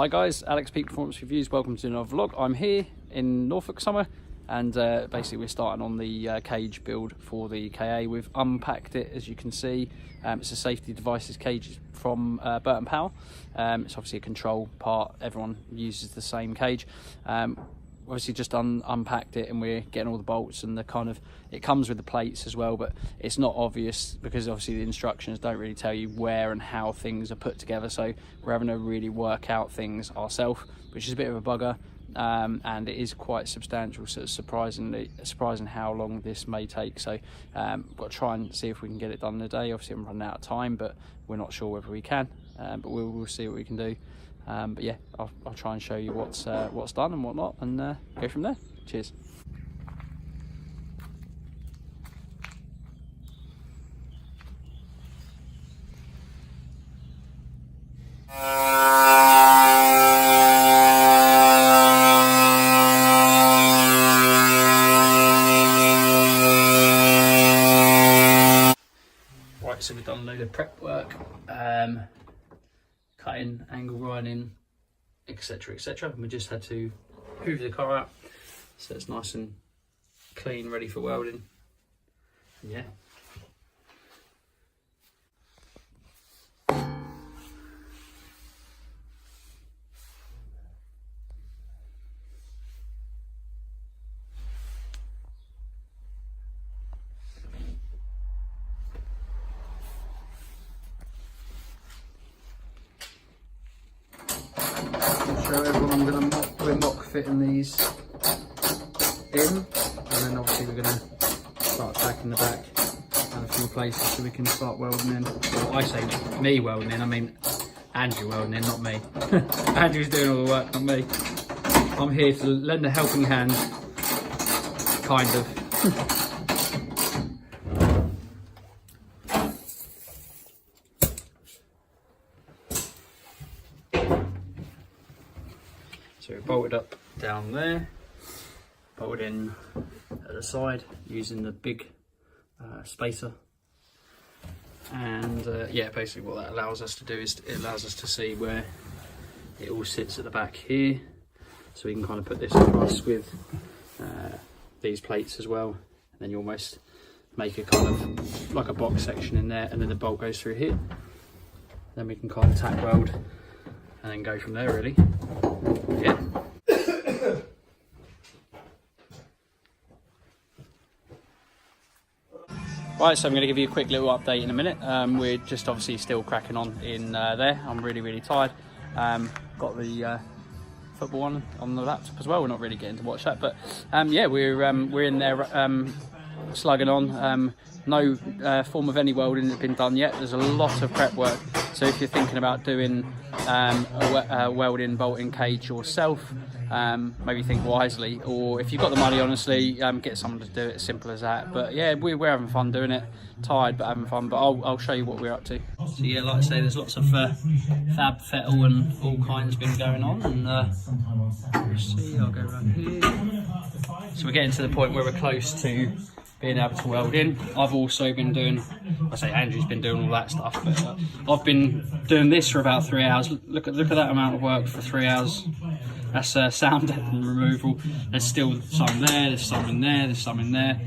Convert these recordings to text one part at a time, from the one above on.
Hi guys, Alex Peak Performance Reviews. Welcome to another vlog. I'm here in Norfolk somewhere, and basically we're starting on the cage build for the KA. We've unpacked it, as you can see. It's a safety devices cage from Burton Powell. It's obviously a control part. Everyone uses the same cage. Obviously just unpacked it, and we're getting all the bolts and the kind of, it comes with the plates as well, but it's not obvious because obviously the instructions don't really tell you where and how things are put together, so we're having to really work out things ourselves, which is a bit of a bugger. And it is quite substantial, so it's surprising how long this may take. So we've got to try and see if we can get it done in a day. Obviously I'm running out of time, but we're not sure whether we can, but we'll see what we can do. But yeah, I'll try and show you what's done and whatnot, and go from there. Cheers. Right, so we've done a load of prep work. Cutting, angle grinding, etc, etc. We just had to hoover the car out so it's nice and clean, ready for welding. Yeah. Show everyone we're mock fitting these in, and then obviously we're going to start tacking the back and a few places so we can start welding in. Well, I say me welding in, I mean Andrew welding in, not me. Andrew's doing all the work, not me. I'm here to lend a helping hand, kind of. So we bolted up down there, bolted in at the side using the big spacer, and yeah, basically what that allows us to do is it allows us to see where it all sits at the back here, so we can kind of put this across with these plates as well, and then you almost make a kind of like a box section in there, and then the bolt goes through here. Then we can kind of tack weld and then go from there, really. Yeah. Right, so I'm going to give you a quick little update in a minute. We're just obviously still cracking on in there. I'm really tired. Got the football on the laptop as well. We're not really getting to watch that, but yeah, we're in there slugging on. No form of any welding has been done yet. There's a lot of prep work, so if you're thinking about doing a welding bolting cage yourself, maybe think wisely, or if you've got the money, honestly, get someone to do it. Simple as that. But yeah, we're having fun doing it. Tired but having fun. But I'll show you what we're up to. So yeah, like I say, there's lots of fab fettle and all kinds been going on, and let's see, I'll go around here. So we're getting to the point where we're close to being able to weld in. I've also been doing, I say Andrew's been doing all that stuff, but I've been doing this for about 3 hours. Look at that amount of work for 3 hours. That's sound and removal. There's still some there, there's some in there, there's some in there.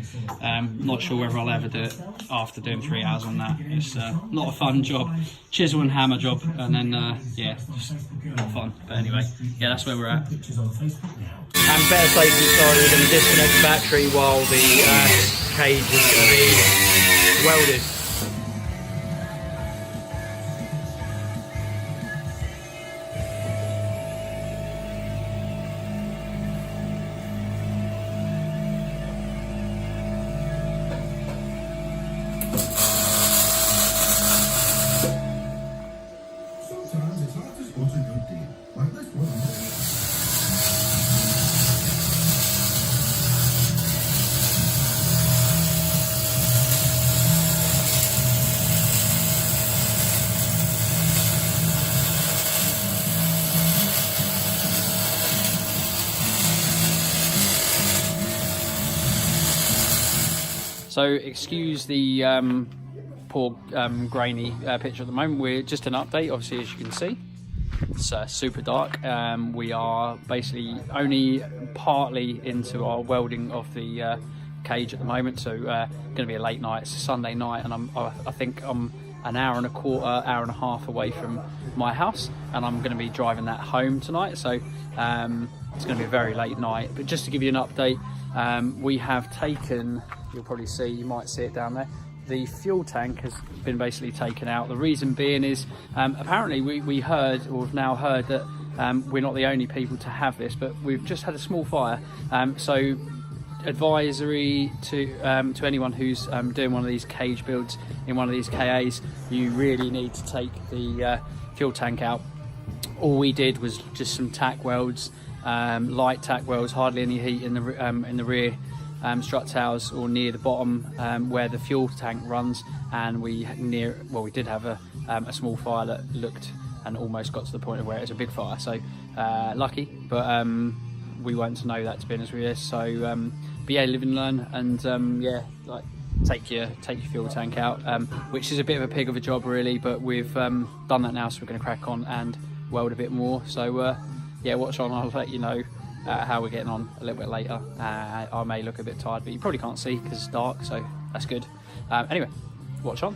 Not sure whether I'll ever do it after doing 3 hours on that. It's not a fun job. Chisel and hammer job, and then yeah, just not fun. But anyway, yeah, that's where we're at. And better safe than sorry, we're going to disconnect the battery while the cage is going to be welded. So excuse the poor grainy picture at the moment. We're just an update, obviously, as you can see. It's super dark. We are basically only partly into our welding of the cage at the moment, so going to be a late night. It's a Sunday night, and I think I'm an hour and a quarter, hour and a half away from my house, and I'm going to be driving that home tonight, so it's going to be a very late night. But just to give you an update, we have taken, you'll probably see, you might see it down there, the fuel tank has been basically taken out. The reason being is apparently we heard, or have now heard, that we're not the only people to have this, but we've just had a small fire, so advisory to anyone who's doing one of these cage builds in one of these KAs, you really need to take the fuel tank out. All we did was just some tack welds, light tack welds, hardly any heat in the rear strut towers or near the bottom where the fuel tank runs, and we did have a small fire that looked and almost got to the point of where it was a big fire, so lucky, but we weren't to know that, to be honest with you. So but yeah, live and learn, and yeah, like take your fuel tank out, which is a bit of a pig of a job really, but we've done that now, so we're going to crack on and weld a bit more. So yeah, watch on, I'll let you know how we're getting on a little bit later. I may look a bit tired, but you probably can't see because it's dark, so that's good. Anyway, watch on.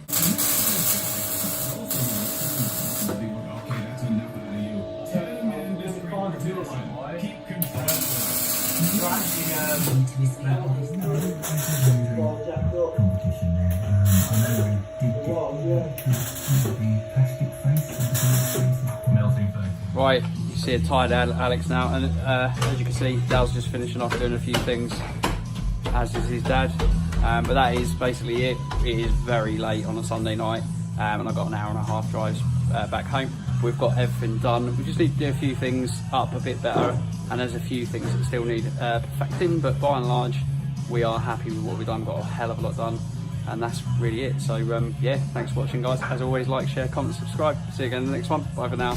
Right, you see a tired Alex now, and as you can see, Dal's just finishing off doing a few things, as is his dad. But that is basically it. It is very late on a Sunday night, and I've got an hour and a half drive back home. We've got everything done. We just need to do a few things up a bit better, and there's a few things that still need perfecting, but by and large we are happy with what we've done. Got a hell of a lot done, and that's really it. So yeah, thanks for watching guys. As always, like, share, comment, subscribe. See you again in the next one. Bye for now.